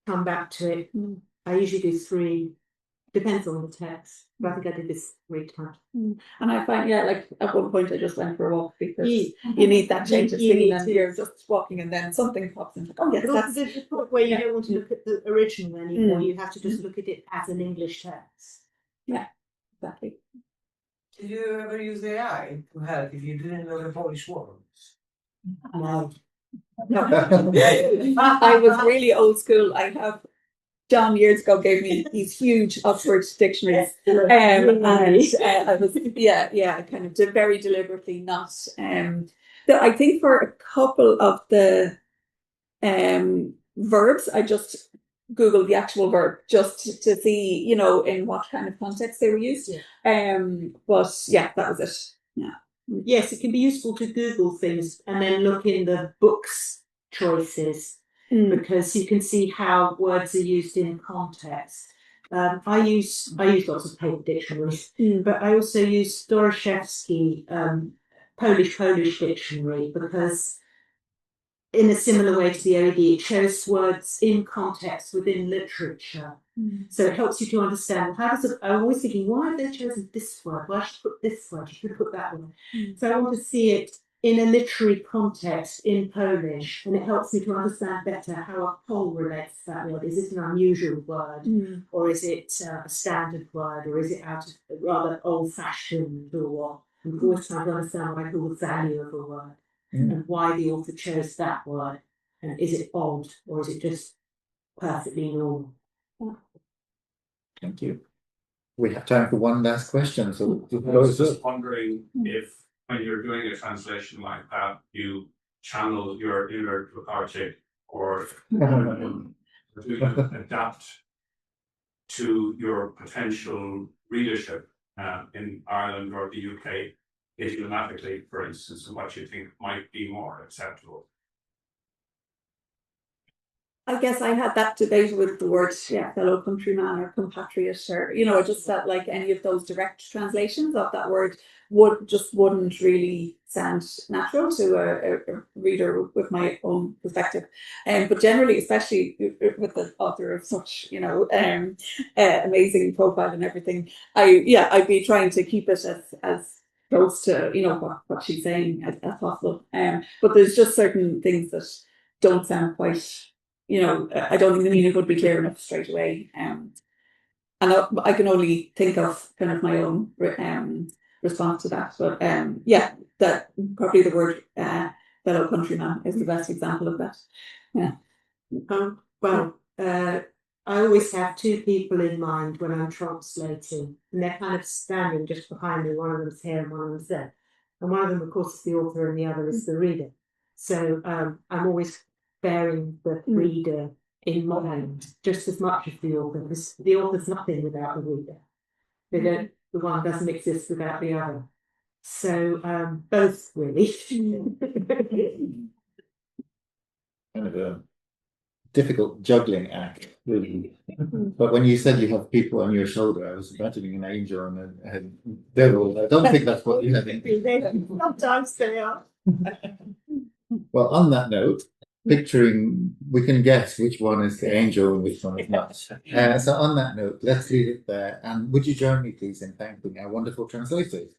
come back to it. I usually do 3, depends on the text. But I think I did this 3 times. And I find, like at one point I just went for a walk, because you need that change of scene, and you're just walking and then something pops in. Oh yes, that's the point where you don't want to look at the original anymore. You have to just look at it as an English text. Yeah, exactly. Did you ever use AI to help if you didn't know the Polish words? No. I was really old school. I have John years ago gave me these huge Oxford dictionaries, and I was kind of very deliberately not. So I think for a couple of the verbs, I just Googled the actual verb just to see, in what kind of context they were used. But yeah, that was it. Yeah. Yes, it can be useful to Google things and then look in the books choices, because you can see how words are used in context. I use lots of paper dictionaries, but I also use Doroszewski Polish dictionary, because in a similar way to the OD, it shows words in context within literature. So it helps you to understand I'm always thinking, why have they chosen this word? Well, I should put this word, you should put that one. So I want to see it in a literary context in Polish, and it helps me to understand better how a Pole relates to that word. Is it an unusual word, or is it a standard word, or is it out of rather old-fashioned, or what? I'm always trying to understand what I call the value of a word. And why the author chose that word, and is it odd or is it just perfectly normal? Thank you. We have time for one last question. So I was just wondering if, when you're doing a translation like that, you channel your inner Tokarczuk, or do you adapt to your potential readership in Ireland or the UK? Idiomatically, for instance, and what you think might be more acceptable? I guess I had that debate with the words, fellow countryman or compatriot, or I just felt like any of those direct translations of that word wouldn't really sound natural to a reader with my own perspective. But generally, especially with the author of such amazing profile and everything, I'd be trying to keep it as close to what she's saying as possible. But there's just certain things that don't sound quite, I don't think the meaning would be clear enough straight away. And I can only think of kind of my own response to that. But that probably the word fellow countryman is the best example of that. Yeah. I always have 2 people in mind when I'm translating, and they're kind of standing just behind me. One of them's here and one of them's there. And one of them, of course, is the author and the other is the reader. So I'm always bearing the reader in mind just as much as the author, because the author's nothing without the reader. The one doesn't exist without the other. So both, really. Kind of a difficult juggling act, really. But when you said you have people on your shoulder, I was imagining an angel and a devil. I don't think that's what you have. Sometimes they are. Well, on that note, picturing, we can guess which one is the angel and which one is not. So on that note, let's leave it there. And would you join me, please, in thanking our wonderful translators?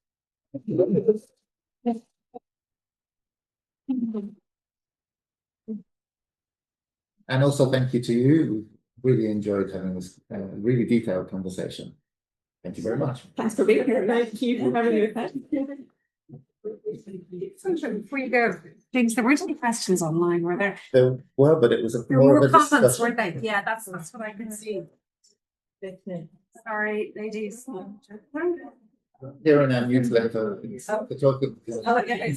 And also thank you to you. We really enjoyed having this really detailed conversation. Thank you very much. Thanks for being here. Thank you for having me. Before you go, James, there weren't any questions online, were there? There were, but it was There more were of a comments, discussion. weren't they? Yeah, that's what I could see. Sorry, ladies. Here in our newsletter, it's the talk of. Oh, yeah.